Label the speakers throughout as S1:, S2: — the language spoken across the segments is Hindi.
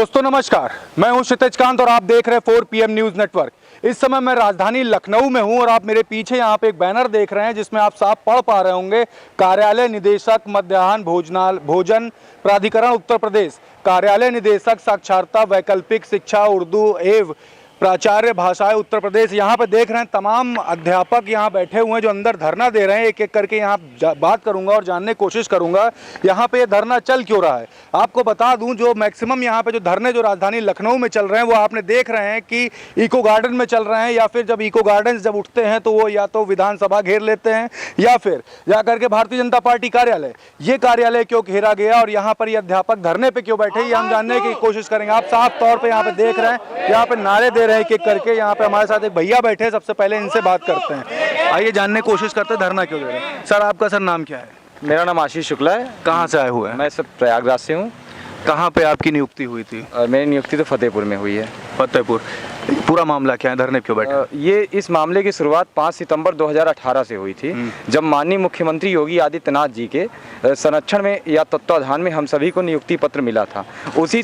S1: दोस्तों नमस्कार, मैं हूं क्षितिज कांत और आप देख रहे हैं 4 PM न्यूज़ नेटवर्क। इस समय मैं राजधानी लखनऊ में हूं और आप मेरे पीछे यहां पे एक बैनर देख रहे हैं जिसमें आप साफ पढ़ पा रहे होंगे, कार्यालय निदेशक मध्याह्न भोजन प्राधिकरण उत्तर प्रदेश, कार्यालय निदेशक साक्षरता वैकल्पिक शिक्षा उर्दू एवं प्राचार्य भाषाएं उत्तर प्रदेश। यहाँ पे देख रहे हैं तमाम अध्यापक यहाँ बैठे हुए हैं जो अंदर धरना दे रहे हैं। एक एक करके यहाँ बात करूंगा और जानने की कोशिश करूंगा यहाँ पे ये धरना चल क्यों रहा है। आपको बता दूं जो मैक्सिमम यहाँ पे जो धरने जो राजधानी लखनऊ में चल रहे हैं वो आपने देख रहे हैं कि इको गार्डन में चल रहे हैं, या फिर जब इको गार्डन जब उठते हैं तो वो या तो विधानसभा घेर लेते हैं या फिर जाकर के भारतीय जनता पार्टी कार्यालय। ये कार्यालय क्यों घेरा गया और यहाँ पर ये अध्यापक धरने पे क्यों बैठे, ये हम जानने की कोशिश करेंगे। आप साफ तौर पर यहाँ पे देख रहे हैं, यहाँ पे नारे दे रहे हैं एक एक करके। यहाँ पे हमारे साथ एक भैया बैठे हैं, सबसे पहले इनसे बात करते हैं। आइए जानने की कोशिश करते हैं धरना क्यों दे रहे हैं। सर आपका सर नाम क्या है?
S2: मेरा नाम आशीष शुक्ला है।
S1: कहाँ से आए हुए हैं?
S2: मैं सब प्रयागराज से हूँ।
S1: कहाँ पे आपकी नियुक्ति हुई थी?
S2: मेरी नियुक्ति तो फतेहपुर में हुई है।
S1: फतेहपुर। पूरा मामला क्या है, धरने क्यों बैठे?
S2: ये इस मामले की शुरुआत 5 सितंबर 2018 से हुई थी, जब माननीय मुख्यमंत्री योगी आदित्यनाथ जी के संरक्षण में या तत्वाधान में हम सभी को नियुक्ति पत्र मिला था। उस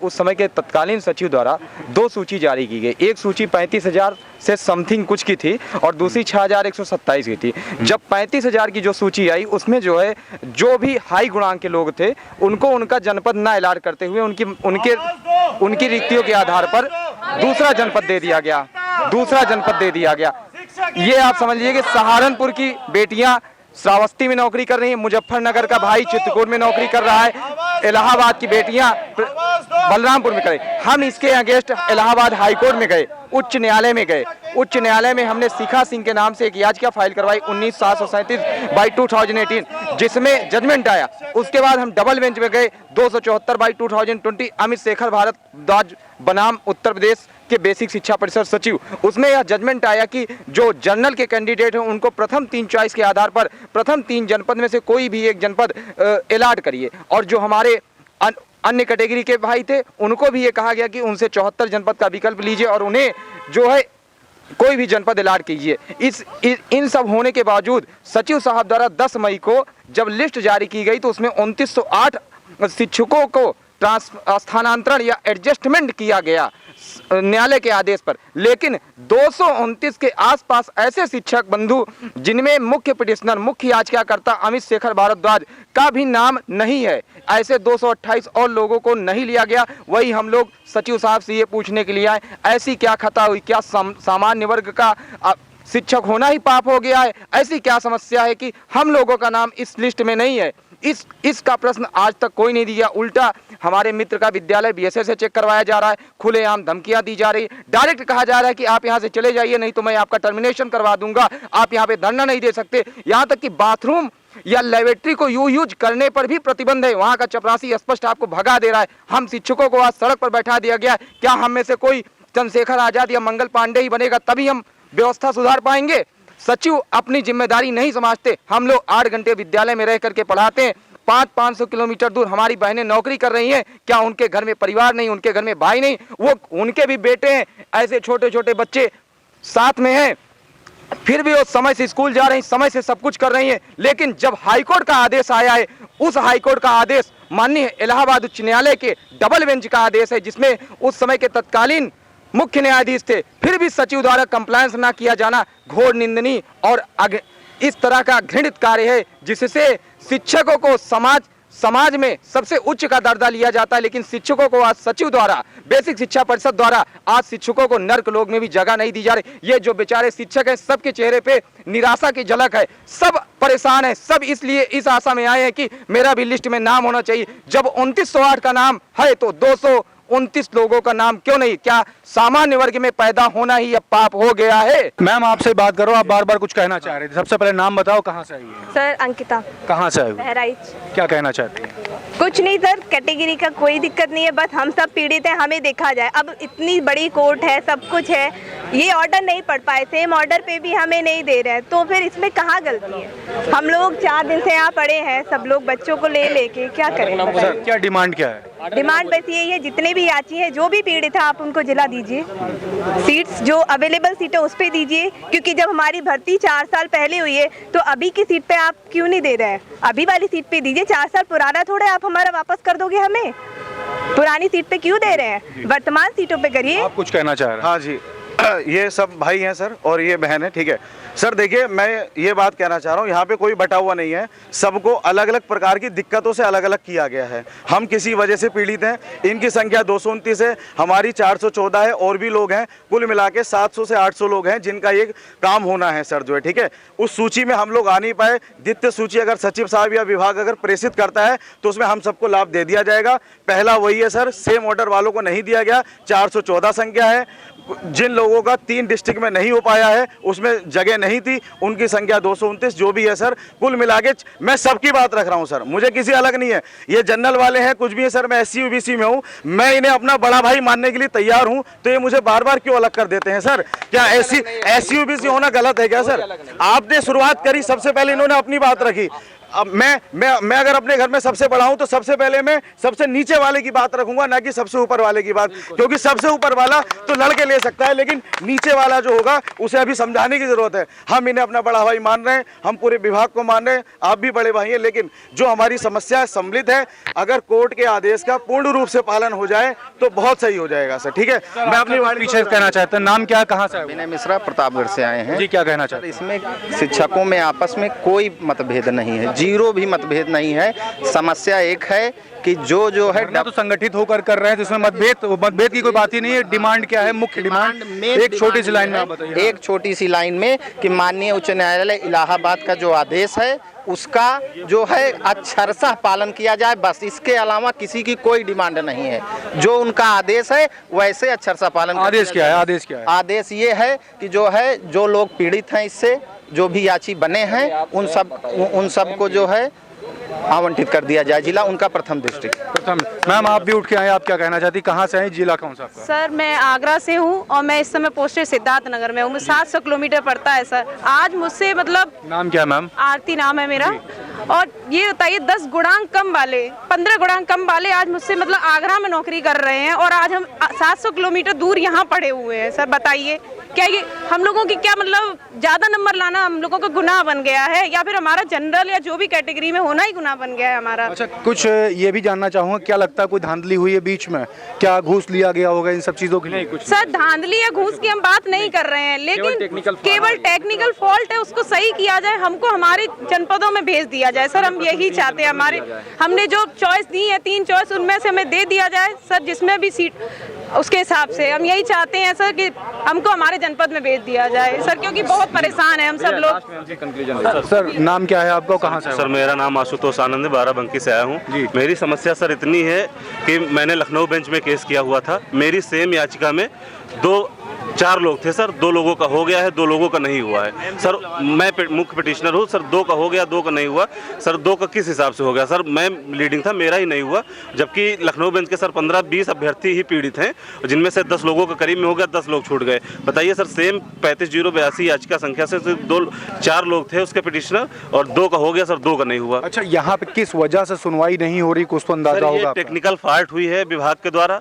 S2: समय के तत्कालीन सचिव द्वारा 2 सूची जारी की गई। एक सूची 35,000 से समथिंग कुछ की थी और दूसरी 6,127 की थी। जब 35,000 की जो सूची आई उसमें जो है जो भी हाई गुणांक के लोग थे उनको उनका जनपद न ऐलान करते हुए उनकी रिक्तियों के आधार पर दूसरा जनपद दे दिया गया। ये आप समझ लीजिए कि सहारनपुर की बेटियां श्रावस्ती में नौकरी कर रही हैं, मुजफ्फरनगर का भाई चित्रकूट में नौकरी कर रहा है, इलाहाबाद की बेटियां बलरामपुर में करे। हम इसके अगेंस्ट इलाहाबाद हाई कोर्ट में गए, उच्च न्यायालय में गए। उच्च न्यायालय में हमने शिखा सिंह के नाम से एक याचिका फाइल करवाई 19,737/2018, जिसमें जजमेंट आया। उसके बाद हम डबल बेंच में गए 274/2020 अमित शेखर भारद्वाज बनाम उत्तर प्रदेश के बेसिक शिक्षा परिषद सचिव। उसमें यह जजमेंट आया कि जो जनरल के कैंडिडेट हैं उनको प्रथम 3 चॉइस के आधार पर प्रथम 3 जनपद में से कोई भी एक जनपद अलॉट करिए, और जो हमारे अन्य कैटेगरी के भाई थे उनको भी ये कहा गया कि उनसे 74 जनपद का विकल्प लीजिए और उन्हें जो है कोई भी जनपद अलॉट कीजिए। इन सब होने के बावजूद सचिव साहब द्वारा 10 मई को जब लिस्ट जारी की गई तो उसमें 2908 शिक्षकों को स्थानांतरण या एडजस्टमेंट किया गया न्यायालय के आदेश पर। लेकिन 229 के आसपास ऐसे शिक्षक बंधु जिनमें मुख्य पिटिशनर मुख्य याचिकाकर्ता अमित शेखर भारद्वाज का भी नाम नहीं है, ऐसे 228 और लोगों को नहीं लिया गया। वही हम लोग सचिव साहब से ये पूछने के लिए आए, ऐसी क्या खता हुई, क्या सामान्य वर्ग का शिक्षक होना ही पाप हो गया है? ऐसी क्या समस्या है कि हम लोगों का नाम इस लिस्ट में नहीं है? इसका प्रश्न आज तक कोई नहीं दिया। उल्टा हमारे मित्र का विद्यालय BSS से चेक करवाया जा रहा है, खुलेआम धमकियां दी जा रही, डायरेक्ट कहा जा रहा है कि आप यहां से चले जाइए नहीं तो मैं आपका टर्मिनेशन करवा दूंगा, आप यहां पे धरना नहीं दे सकते। यहां तक कि बाथरूम या लेबोरेटरी को यूज करने पर भी प्रतिबंध है। वहां का चपरासी स्पष्ट आपको भगा दे रहा है। हम शिक्षकों को आज सड़क पर बैठा दिया गया। क्या हम में से कोई चंद्रशेखर आजाद या मंगल पांडे ही बनेगा तभी हम व्यवस्था सुधार पाएंगे? सचिव अपनी जिम्मेदारी नहीं समझते। हम लोग 8 घंटे विद्यालय में रह करके पढ़ाते हैं। 500 किलोमीटर दूर हमारी बहनें नौकरी कर रही हैं। क्या उनके घर में परिवार नहीं, उनके घर में भाई नहीं? वो उनके भी बेटे हैं, ऐसे छोटे छोटे बच्चे साथ में हैं, फिर भी वो समय से स्कूल जा रही हैं, समय से सब कुछ कर रही हैं। लेकिन जब हाईकोर्ट का आदेश आया है, उस हाईकोर्ट का आदेश माननीय इलाहाबाद उच्च न्यायालय के डबल बेंच का आदेश है, जिसमें उस समय के तत्कालीन मुख्य न्यायाधीश थे, फिर भी सचिव द्वारा कंप्लायंस ना किया जाना घोर निंदनीय और इस तरह का घृणित कार्य है, जिससे शिक्षकों को समाज में सबसे उच्च का दर्जा लिया जाता है। लेकिन शिक्षकों को आज सचिव द्वारा बेसिक शिक्षा परिषद द्वारा आज शिक्षकों को नर्क लोक में भी जगह नहीं दी जा रही। ये जो बेचारे शिक्षक हैं सबके चेहरे पे निराशा की झलक है, सब परेशान है, सब इसलिए इस आशा में आए हैं कि मेरा भी लिस्ट में नाम होना चाहिए। जब 2908 का नाम है तो 229 लोगों का नाम क्यों नहीं? क्या सामान्य वर्ग में पैदा होना ही अब पाप हो गया है?
S1: मैम आपसे बात करो, आप बार बार कुछ कहना चाह रहे थे। सबसे पहले नाम बताओ, कहाँ से आई है?
S3: सर अंकिता।
S1: कहाँ से आई?
S3: बहराइच।
S1: क्या कहना चाहती है?
S3: कुछ नहीं सर, कैटेगरी का कोई दिक्कत नहीं है, बस हम सब पीड़ित हैं, हमें देखा जाए। अब इतनी बड़ी कोर्ट है, सब कुछ है, ये ऑर्डर नहीं पढ़ पाए, सेम ऑर्डर पे भी हमें नहीं दे रहे, तो फिर इसमें कहाँ गलती है? हम लोग 4 दिन से यहाँ पड़े हैं, सब लोग बच्चों को लेके क्या करें?
S1: सर क्या डिमांड क्या है?
S3: डिमांड बस यही है, जितने भी याची हैं, जो भी पीड़ित है, आप उनको जिला दीजिए। सीट्स जो अवेलेबल सीट है उस पे दीजिए, क्योंकि जब हमारी भर्ती 4 साल पहले हुई है तो अभी की सीट पे आप क्यों नहीं दे रहे हैं? अभी वाली सीट पे दीजिए, 4 साल पुराना थोड़ा आप हमारा वापस कर दोगे हमें? पुरानी सीट पे क्यों दे रहे हैं, वर्तमान सीटों पे करिए।
S1: आप कुछ कहना चाह रहे हैं?
S4: हाँ जी, ये सब भाई हैं सर और ये बहन है, ठीक है सर। देखिए मैं ये बात कहना चाह रहा हूँ, यहाँ पे कोई बटा हुआ नहीं है, सबको अलग अलग प्रकार की दिक्कतों से अलग अलग किया गया है। हम किसी वजह से पीड़ित हैं, इनकी संख्या 229 है, हमारी 414 है, और भी लोग हैं, कुल मिला के 700 से 800 लोग हैं जिनका ये काम होना है सर, जो है ठीक है। उस सूची में हम लोग आ नहीं पाए, द्वितीय सूची अगर सचिव साहब या विभाग अगर प्रेषित करता है तो उसमें हम सबको लाभ दे दिया जाएगा। पहला वही है सर, सेम ऑर्डर वालों को नहीं दिया गया, 414 संख्या है। जिन लोगों का 3 डिस्ट्रिक्ट में नहीं हो पाया है, उसमें जगह नहीं थी, उनकी संख्या 229 जो भी है सर। कुल मिला के मैं सबकी बात रख रहा हूं सर, मुझे किसी अलग नहीं है। ये जनरल वाले हैं, कुछ भी है सर, मैं SC OBC में हूं, मैं इन्हें अपना बड़ा भाई मानने के लिए तैयार हूं, तो ये मुझे बार बार क्यों अलग कर देते हैं सर? क्या SC OBC होना गलत है क्या सर? आपने शुरुआत करी, सबसे पहले इन्होंने अपनी बात रखी। अब मैं अगर अपने घर में सबसे बड़ा हूं तो सबसे पहले मैं सबसे नीचे वाले की बात रखूंगा, ना कि सबसे ऊपर वाले की बात, क्योंकि सबसे ऊपर वाला तो लड़के ले सकता है, लेकिन नीचे वाला जो होगा उसे अभी समझाने की जरूरत है। हम इन्हें अपना बड़ा भाई मान रहे हैं, हम पूरे विभाग को मान रहे हैं, आप भी बड़े भाई हैं, लेकिन जो हमारी समस्या सम्मिलित है, अगर कोर्ट के आदेश का पूर्ण रूप से पालन हो जाए तो बहुत सही हो जाएगा सर, ठीक है। मैं अपनी बात
S1: पीछे कहना चाहते हैं, नाम क्या, कहाँ से?
S5: विनय मिश्रा, प्रतापगढ़ से आए हैं
S1: जी, क्या कहना चाहते हैं?
S5: इसमें शिक्षकों में आपस में कोई मतभेद नहीं है, जीरो भी मतभेद नहीं है। समस्या एक है कि जो है
S1: तो संगठित होकर कर रहे हैं, तो इसमें मतभेद की कोई बात ही नहीं है। डिमांड क्या है, मुख्य डिमांड एक छोटी सी लाइन में आप बताइए।
S5: एक छोटी सी लाइन में कि माननीय उच्च न्यायालय इलाहाबाद का जो आदेश है उसका जो है अक्षरशः पालन किया जाए, बस इसके अलावा किसी की कोई डिमांड नहीं है। जो उनका आदेश है वैसे अक्षरशः पालन।
S1: आदेश क्या है? आदेश क्या है?
S5: आदेश ये है कि जो लोग पीड़ित हैं, इससे जो भी याची बने हैं, उन सब को जो है आवंटित कर दिया जाए जिला उनका प्रथम डिस्ट्रिक्ट।
S1: प्रथम। मैम आप भी उठ के आए, आप क्या कहना चाहती, कहाँ से आए, जिला कौन सा आपका?
S6: सर मैं आगरा से हूँ और मैं इस समय पोस्टेड सिद्धार्थ नगर में हूँ। 700 किलोमीटर पड़ता है सर। आज मुझसे मतलब
S1: नाम क्या है मैम?
S6: आरती नाम है मेरा। और ये बताइए 10 गुणांक कम वाले, 15 गुणांक कम वाले आज मुझसे मतलब आगरा में नौकरी कर रहे हैं और आज हम 700 किलोमीटर दूर यहाँ पड़े हुए हैं। सर बताइए क्या ये हम लोगों की क्या मतलब ज़्यादा नंबर लाना हम लोगों का गुनाह बन गया है, या फिर हमारा जनरल या जो भी कैटेगरी में होना ही गुनाह बन गया है हमारा?
S1: अच्छा, कुछ ये भी जानना चाहूँगा, क्या लगता है कोई धांधली हुई है बीच में? क्या घूस लिया गया होगा इन सब चीज़ों के लिए? कुछ
S6: सर धांधली या घूस की हम बात नहीं कर रहे हैं, लेकिन केवल टेक्निकल फॉल्ट है, उसको सही किया जाए, हमको हमारे जनपदों में भेज दिया जाए सर। हम यही चाहते हैं, हमने जो चॉइस दी है 3 चॉइस, उनमें से हमें दे दिया जाए सर, जिसमें भी सीट उसके हिसाब से। हम यही चाहते हैं सर कि हमको हमारे जनपद में भेज दिया जाए सर, क्योंकि बहुत परेशान है हम सब लोग।
S1: सर नाम क्या है आपका, कहाँ से?
S7: सर मेरा नाम आशुतोष आनंद, बाराबंकी से आया हूँ। मेरी समस्या सर इतनी है कि मैंने लखनऊ बेंच में केस किया हुआ था। मेरी सेम याचिका में 4 लोग थे सर, 2 लोगों का हो गया है, 2 लोगों का नहीं हुआ है सर। मैं मुख्य पिटिशनर हूँ सर, 2 का हो गया, 2 का नहीं हुआ सर। 2 का किस हिसाब से हो गया सर? मैं लीडिंग था, मेरा ही नहीं हुआ, जबकि लखनऊ बेंच के सर 15-20 अभ्यर्थी ही पीड़ित हैं, जिनमें से 10 लोगों का करीब में हो गया, 10 लोग छूट गए। बताइए सर, सेम 35-082 याचिका संख्या से 4 लोग थे उसके पिटिशनर और 2 का हो गया सर, 2 का नहीं हुआ।
S1: अच्छा, यहाँ पे किस वजह से सुनवाई नहीं हो रही, कुछ तो अंदाजा होगा?
S7: टेक्निकल फॉल्ट हुई है विभाग के द्वारा,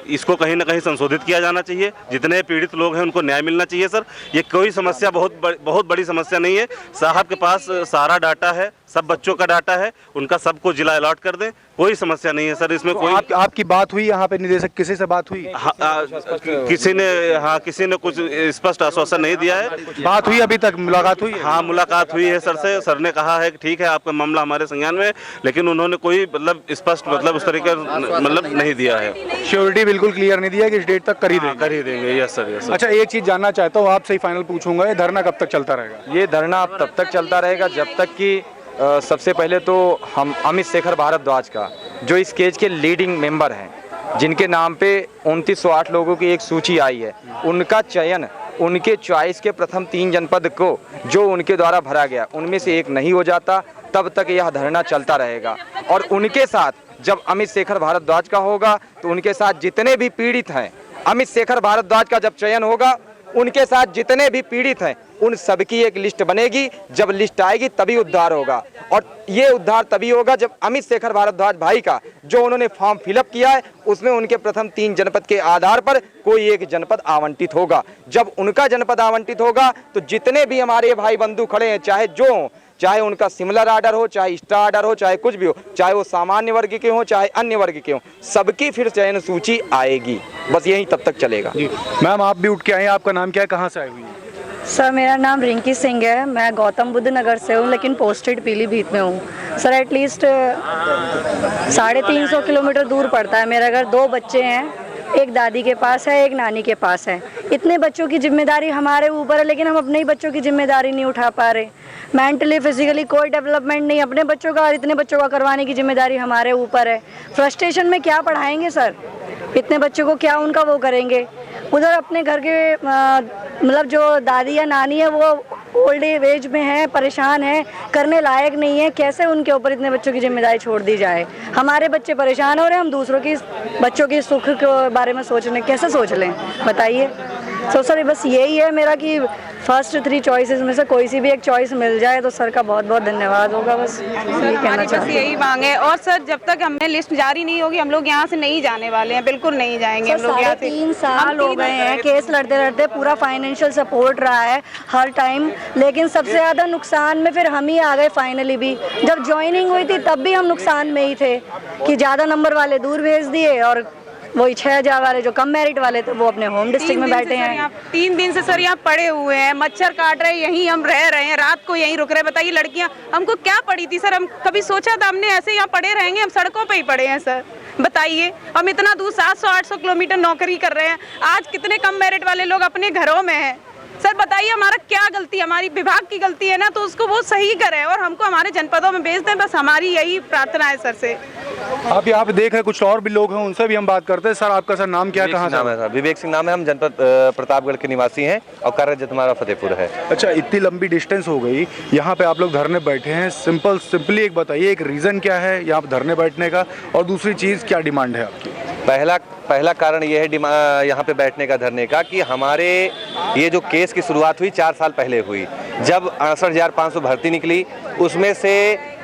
S7: इसको कहीं ना कहीं संशोधित किया जाना चाहिए। जितने पीड़ित लोग हैं उनको न्याय मिलना चाहिए सर। ये कोई समस्या बहुत बड़ी समस्या नहीं है। साहब के पास सारा डाटा है, सब बच्चों का डाटा है, उनका सबको जिला अलॉट कर दें, कोई समस्या नहीं है सर इसमें। कोई
S1: आपकी बात हुई यहाँ पे निदेशक किसी से बात हुई?
S7: किसी ने कुछ स्पष्ट आश्वासन नहीं दिया है।
S1: बात हुई अभी तक, मुलाकात हुई?
S7: हाँ मुलाकात हुई है सर से। सर ने कहा है कि ठीक है आपका मामला हमारे संज्ञान में, लेकिन उन्होंने कोई मतलब स्पष्ट मतलब उस तरीके मतलब नहीं दिया है।
S1: श्योरिटी बिल्कुल क्लियर नहीं दिया कि इस डेट तक कर ही देंगे।
S7: Yes sir, yes sir.
S1: अच्छा, एक चीज जानना चाहता हूँ आपसे ही फाइनल पूछूंगा, ये धरना कब तक चलता रहेगा?
S2: ये धरना अब तब तक चलता रहेगा जब तक कि सबसे पहले तो हम अमित शेखर भारद्वाज का, जो इस केस के लीडिंग मेंबर हैं, जिनके नाम पे 2908 लोगों की एक सूची आई है, उनका चयन उनके चॉइस के प्रथम 3 जनपद को जो उनके द्वारा भरा गया उनमें से एक नहीं हो जाता, तब तक यह धरना चलता रहेगा। और उनके साथ जब अमित शेखर भारद्वाज का होगा तो उनके साथ जितने भी पीड़ित हैं, अमित शेखर भारद्वाज का जब चयन होगा उनके साथ जितने भी पीड़ित हैं उन सबकी एक लिस्ट बनेगी। जब लिस्ट आएगी तभी उद्धार होगा, और ये उद्धार तभी होगा जब अमित शेखर भारद्वाज भाई का जो उन्होंने फॉर्म फिलअप किया है उसमें उनके प्रथम 3 जनपद के आधार पर कोई एक जनपद आवंटित होगा। जब उनका जनपद आवंटित होगा तो जितने भी हमारे भाई बंधु खड़े हैं, चाहे जो चाहे उनका सिमिलर आर्डर हो, चाहे एक्स्ट्रा आर्डर हो, चाहे कुछ भी हो, चाहे वो सामान्य वर्ग के हो, चाहे अन्य वर्ग के हो, सबकी फिर चयन सूची आएगी। बस यही तब तक चलेगा।
S1: जी मैम, आप भी उठ के आए हैं, आपका नाम क्या है, कहाँ से आए हुई हैं?
S8: सर मेरा नाम रिंकी सिंह है, मैं गौतम बुद्ध नगर से हूँ लेकिन पोस्टेड पीलीभीत में हूँ। सर एटलीस्ट 350 किलोमीटर दूर पड़ता है मेरा घर। 2 बच्चे हैं, एक दादी के पास है, एक नानी के पास है। इतने बच्चों की जिम्मेदारी हमारे ऊपर है, लेकिन हम अपने ही बच्चों की जिम्मेदारी नहीं उठा पा रहे। मेंटली फिजिकली कोई डेवलपमेंट नहीं अपने बच्चों का, और इतने बच्चों का करवाने की जिम्मेदारी हमारे ऊपर है। फ्रस्ट्रेशन में क्या पढ़ाएंगे सर, इतने बच्चों को क्या उनका वो करेंगे। उधर अपने घर के मतलब जो दादी या नानी है वो ओल्ड एज में है, परेशान है, करने लायक नहीं है। कैसे उनके ऊपर इतने बच्चों की जिम्मेदारी छोड़ दी जाए। हमारे बच्चे परेशान हो रहे हैं, हम दूसरों की बच्चों की सुख के बारे में सोच रहे, कैसे सोच लें बताइए। तो सर बस यही है मेरा कि फर्स्ट 3 चॉइसेस में से कोई सी भी एक चॉइस मिल जाए तो सर का बहुत बहुत धन्यवाद होगा। बस यही कहना
S6: बस यही मांग है। और सर जब तक हमें लिस्ट जारी नहीं होगी हम लोग यहाँ से नहीं जाने वाले हैं, बिल्कुल नहीं जाएंगे हम लोग यहाँ से।
S8: 3 साल हो गए हैं केस लड़ते लड़ते, पूरा फाइनेंशियल सपोर्ट रहा है हर टाइम, लेकिन सबसे ज़्यादा नुकसान में फिर हम ही आ गए फाइनली भी। जब ज्वाइनिंग हुई थी तब भी हम नुकसान में ही थे कि ज़्यादा नंबर वाले दूर भेज दिए और वही 6000 वाले जो कम मेरिट वाले थे वो अपने होम डिस्ट्रिक्ट में बैठे हैं।
S6: 3 दिन से सर यहाँ पड़े हुए हैं, मच्छर काट रहे हैं, यहीं हम रह रहे हैं, रात को यहीं रुक रहे हैं। बताइए लड़कियाँ हमको क्या पड़ी थी सर, हम कभी सोचा था हमने ऐसे यहाँ पड़े रहेंगे, हम सड़कों पे ही पड़े हैं सर। बताइए हम इतना दूर 700-800 किलोमीटर नौकरी कर रहे हैं, आज कितने कम मेरिट वाले लोग अपने घरों में हैं। सर बताइए हमारा क्या गलती, हमारी विभाग की गलती है ना, तो उसको वो सही करें और हमको हमारे जनपदों में भेज दें। बस हमारी यही प्रार्थना है सर से।
S1: आप यहाँ पे देख रहे हैं कुछ और भी लोग हैं, उनसे भी हम बात करते हैं। सर आपका सर नाम क्या, कहाँ से?
S9: नाम है सर विवेक सिंह नाम है, हम जनपद प्रतापगढ़ के निवासी हैं और कार्यरत हमारा फतेहपुर है।
S1: अच्छा, इतनी लंबी डिस्टेंस हो गई, यहाँ पे आप लोग धरने बैठे हैं, सिंपली एक बताइए, एक रीज़न क्या है यहाँ पे धरने बैठने का, और दूसरी चीज़ क्या डिमांड है आपकी?
S9: पहला कारण ये है यहाँ पे बैठने का, धरने का, कि हमारे ये जो केस की शुरुआत हुई 4 साल पहले हुई, जब 68,500 भर्ती निकली, उसमें से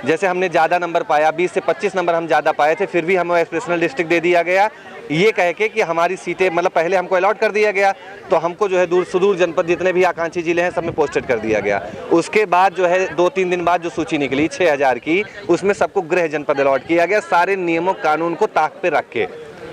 S9: जैसे हमने ज़्यादा नंबर पाया, 20 से 25 नंबर हम ज़्यादा पाए थे, फिर भी हमें स्पेशल डिस्ट्रिक्ट दे दिया गया, ये कह के कि हमारी सीटें मतलब पहले हमको अलॉट कर दिया गया, तो हमको जो है दूर सुदूर जनपद जितने भी आकांक्षी जिले हैं सब में पोस्टेड कर दिया गया। उसके बाद जो है 2-3 दिन बाद जो सूची निकली 6000 की, उसमें सबको गृह जनपद अलॉट किया गया, सारे नियमों कानून को ताक पे रख के,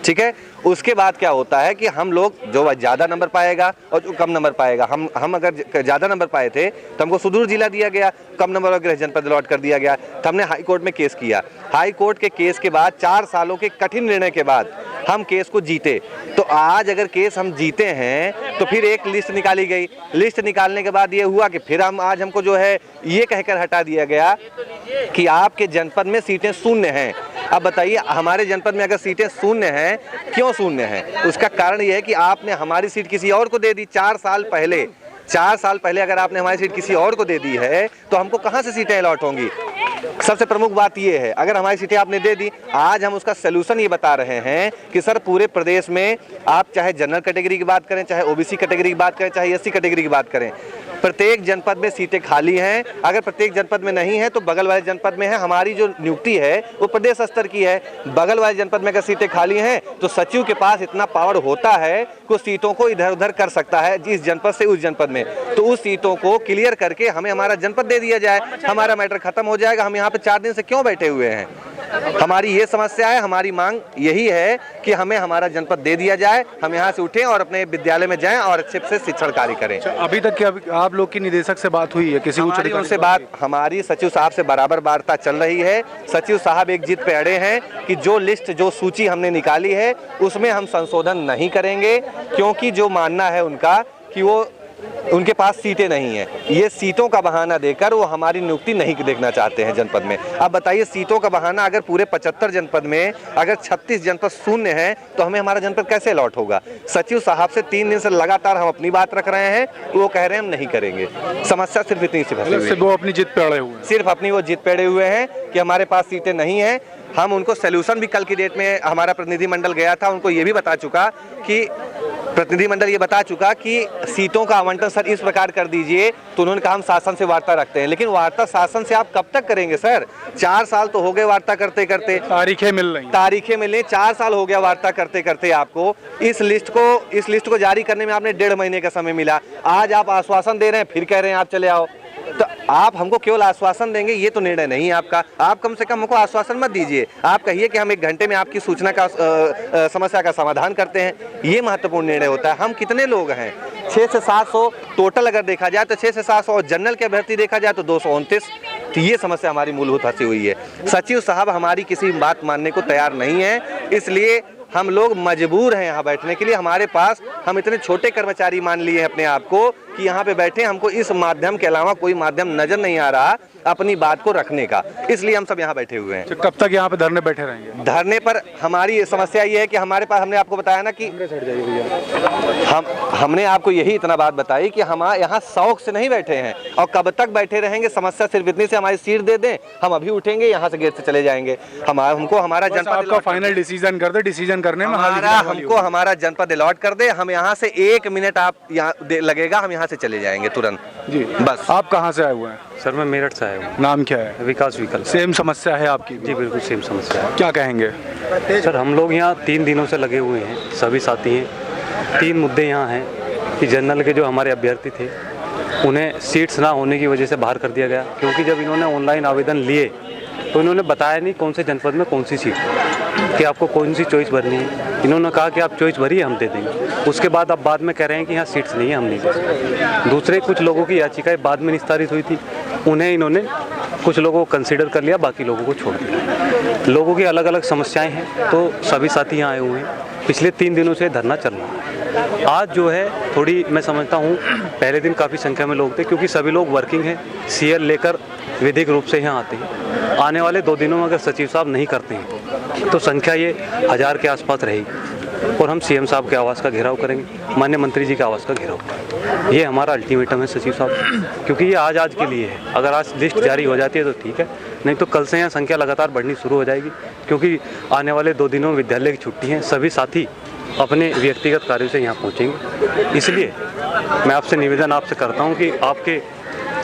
S9: ठीक है। उसके बाद क्या होता है कि हम लोग जो ज़्यादा नंबर पाएगा और जो कम नंबर पाएगा, हम अगर ज़्यादा नंबर पाए थे तो हमको सुदूर जिला दिया गया, कम नंबर और गृह जनपद अलॉट कर दिया गया। तो हमने हाई कोर्ट में केस किया, हाई कोर्ट के केस के बाद 4 सालों के कठिन निर्णय के बाद हम केस को जीते। तो आज अगर केस हम जीते हैं तो फिर एक लिस्ट निकाली गई, लिस्ट निकालने के बाद ये हुआ कि फिर आज हमको जो है ये कहकर हटा दिया गया कि आपके जनपद में सीटें शून्य हैं। अब बताइए हमारे जनपद में अगर सीटें शून्य हैं, क्यों शून्य हैं? उसका कारण यह है कि आपने हमारी सीट किसी और को दे दी 4 साल पहले। 4 साल पहले अगर आपने हमारी सीट किसी और को दे दी है तो हमको कहाँ से सीटें अलॉट होंगी? सबसे प्रमुख बात यह है, अगर हमारी सीटें आपने दे दी, आज हम उसका सलूशन ये बता रहे हैं कि सर पूरे प्रदेश में आप चाहे जनरल कैटेगरी की बात करें, चाहे ओबीसी कैटेगरी की बात करें, चाहे एससी कैटेगरी की बात करें, प्रत्येक जनपद में सीटें खाली हैं। अगर प्रत्येक जनपद में नहीं है तो बगल वाले जनपद में है। हमारी जो नियुक्ति है वो प्रदेश स्तर की है, बगल वाले जनपद में अगर सीटें खाली हैं तो सचिव के पास इतना पावर होता है कि सीटों को इधर उधर कर सकता है, इस जनपद से उस जनपद में, तो उस सीटों को क्लियर करके हमें हमारा जनपद दे दिया जाए, हमारा मैटर खत्म हो जाएगा। हम यहाँ पे 4 दिन से क्यों बैठे हुए हैं? हमारी ये समस्या है, हमारी मांग यही है कि हमें हमारा जनपद दे दिया जाए, हम यहाँ से उठें और अपने विद्यालय में जाएं और अच्छे से शिक्षण कार्य करें।
S1: अभी तक क्या आप लोग की निदेशक से बात हुई है? किसी उच्च अधिकारी से
S9: बात हमारी सचिव साहब से बराबर वार्ता चल रही है। सचिव साहब एक जिद पे अड़े हैं कि जो लिस्ट, जो सूची हमने निकाली है उसमें हम संशोधन नहीं करेंगे, क्योंकि जो मानना है उनका कि वो उनके पास सीटें नहीं है, ये सीटों का बहाना देकर वो हमारी नियुक्ति नहीं देखना चाहते हैं जनपद में। अब बताइए सीटों का बहाना, अगर पूरे 75 जनपद में अगर 36 जनपद शून्य हैं तो हमें हमारा जनपद कैसे अलॉट होगा? सचिव साहब से 3 दिन से लगातार हम अपनी बात रख रहे हैं, वो कह रहे हैं हम नहीं करेंगे। समस्या सिर्फ इतनी सी फंसी हुई है,
S1: वो अपनी जिद पे अड़े हुए हैं,
S9: सिर्फ अपनी वो जिद पे अड़े हुए हैं कि हमारे पास सीटें नहीं हैं। हम उनको सोल्यूशन भी कल की डेट में हमारा प्रतिनिधिमंडल गया था, उनको ये भी बता चुका कि प्रतिनिधिमंडल ये बता चुका कि सीटों का आवंटन सर इस प्रकार कर दीजिए, तो उन्होंने कहा हम शासन से वार्ता रखते हैं। लेकिन वार्ता शासन से आप कब तक करेंगे सर? 4 साल तो हो गए वार्ता करते करते,
S1: तारीखें मिल रही,
S9: 4 साल हो गया वार्ता करते करते। आपको इस लिस्ट को जारी करने में आपने 1.5 महीने का समय मिला, आज आप आश्वासन दे रहे हैं, फिर कह रहे हैं आप चले आओ। तो आप हमको केवल आश्वासन देंगे ये तो निर्णय नहीं है आपका। आप कम से कम हमको आश्वासन मत दीजिए, आप कहिए कि हम 1 घंटे में आपकी सूचना का समस्या का समाधान करते हैं, ये महत्वपूर्ण निर्णय होता है। हम कितने लोग हैं, 6 से 700 टोटल अगर देखा जाए तो 6 से 700 और जनरल के अभ्यर्थी देखा जाए तो 229। तो ये समस्या हमारी मूलभूत फंसी हुई है। सचिव साहब हमारी किसी बात मानने को तैयार नहीं है, इसलिए हम लोग मजबूर हैं यहाँ बैठने के लिए। हमारे पास, हम इतने छोटे कर्मचारी मान लिए हैं अपने आप को कि यहाँ पे बैठे, हमको इस माध्यम के अलावा कोई माध्यम नजर नहीं आ रहा अपनी बात को रखने का, इसलिए हम सब यहाँ बैठे हुए हैं।
S1: तो कब तक यहाँ पे धरने बैठे रहेंगे?
S9: धरने पर हमारी समस्या ये है कि हमारे पास, हमने आपको बताया ना कि हमने आपको यही इतना बात बताई कि हम यहाँ शौक से नहीं बैठे हैं, और कब तक बैठे रहेंगे। समस्या सिर्फ इतनी से हमारी सीट दे दें, हम अभी उठेंगे यहाँ से गेट से चले जाएंगे। हमको हमारा जनपद
S1: आपका फाइनल डिसीजन कर दे, डिसीजन करने में
S9: हमको हमारा जनपद अलॉट कर दे। हम यहाँ से 1 मिनट आप यहाँ लगेगा, हम यहाँ से चले जाएंगे तुरंत
S1: जी।
S9: बस।
S1: आप कहाँ से आए हुए हैं?
S10: सर मैं मेरठ से आया हूँ।
S1: नाम क्या है?
S10: विकास विकल।
S1: सेम समस्या है आपकी?
S10: जी बिल्कुल सेम समस्या है।
S1: क्या कहेंगे?
S10: सर हम लोग यहाँ 3 दिनों से लगे हुए हैं, सभी साथी हैं। 3 मुद्दे यहाँ हैं कि जनरल के जो हमारे अभ्यर्थी थे उन्हें सीट्स ना होने की वजह से बाहर कर दिया गया, क्योंकि जब इन्होंने ऑनलाइन आवेदन लिए तो इन्होंने बताया नहीं कौन से जनपद में कौन सी सीट कि आपको कौन सी चॉइस भरनी है। इन्होंने कहा कि आप चॉइस भरिए, हम दे देंगे। उसके बाद अब बाद में कह रहे हैं कि यहाँ सीट्स नहीं है, हम नहीं दे सकते। दूसरे कुछ लोगों की याचिकाएं बाद में निस्तारित हुई थी, उन्हें इन्होंने कुछ लोगों को कंसिडर कर लिया, बाकी लोगों को छोड़ दिया। लोगों की अलग अलग समस्याएं हैं, तो सभी साथी यहाँ आए हुए हैं। पिछले 3 दिनों से धरना चल रहा है। आज जो है थोड़ी, मैं समझता हूँ पहले दिन काफ़ी संख्या में लोग थे, क्योंकि सभी लोग वर्किंग हैं, सीएल लेकर विधिक रूप से यहाँ आते हैं। आने वाले 2 दिनों में अगर सचिव साहब नहीं करते हैं तो संख्या ये 1000 के आसपास रहेगी, और हम सीएम साहब के आवास का घेराव करेंगे, माननीय मंत्री जी के आवास का घेराव करेंगे। ये हमारा अल्टीमेटम है सचिव साहब, क्योंकि ये आज के लिए है। अगर आज लिस्ट जारी हो जाती है तो ठीक है, नहीं तो कल से यहाँ संख्या लगातार बढ़नी शुरू हो जाएगी, क्योंकि आने वाले 2 दिनों में विद्यालय की छुट्टी है। सभी साथी अपने व्यक्तिगत कार्यों से यहाँ पहुँचेंगे। इसलिए मैं आपसे निवेदन आपसे करता हूँ कि आपके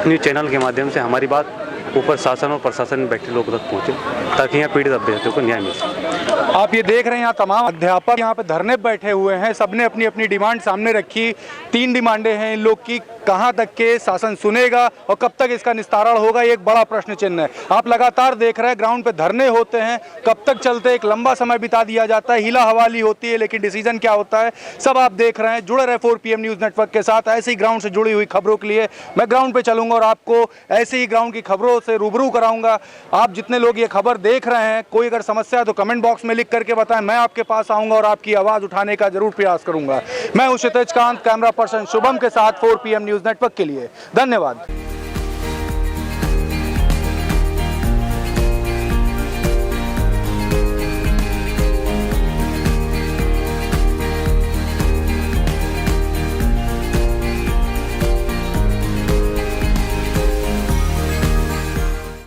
S10: न्यूज़ चैनल के माध्यम से हमारी बात ऊपर शासन और प्रशासन में बैठे लोगों तक पहुँचे, ताकि यहाँ पीड़ित अभ्यर्थियों को न्याय मिल सके।
S1: आप ये देख रहे हैं यहाँ तमाम अध्यापक यहाँ पे धरने बैठे हुए हैं, सबने अपनी अपनी डिमांड सामने रखी। 3 डिमांडें हैं इन लोग की, कहाँ तक के शासन सुनेगा और कब तक इसका निस्तारण होगा, ये एक बड़ा प्रश्न चिन्ह है। आप लगातार देख रहे हैं ग्राउंड पे धरने होते हैं, कब तक चलते, एक लंबा समय बिता दिया जाता है, हिला हवाली होती है, लेकिन डिसीजन क्या होता है सब आप देख रहे हैं। जुड़े रहे 4PM न्यूज़ नेटवर्क के साथ। ऐसी ग्राउंड से जुड़ी हुई खबरों के लिए मैं ग्राउंड पे चलूंगा और आपको ऐसे ही ग्राउंड की खबरों से रूबरू कराऊंगा। आप जितने लोग ये खबर देख रहे हैं, कोई अगर समस्या है तो कमेंट बॉक्स में लिख करके बताएं, मैं आपके पास आऊंगा और आपकी आवाज़ उठाने का जरूर प्रयास करूंगा। मैं हूं क्षितिज कांत, कैमरा पर्सन शुभम के साथ 4PM न्यूज़ नेटवर्क के लिए। धन्यवाद।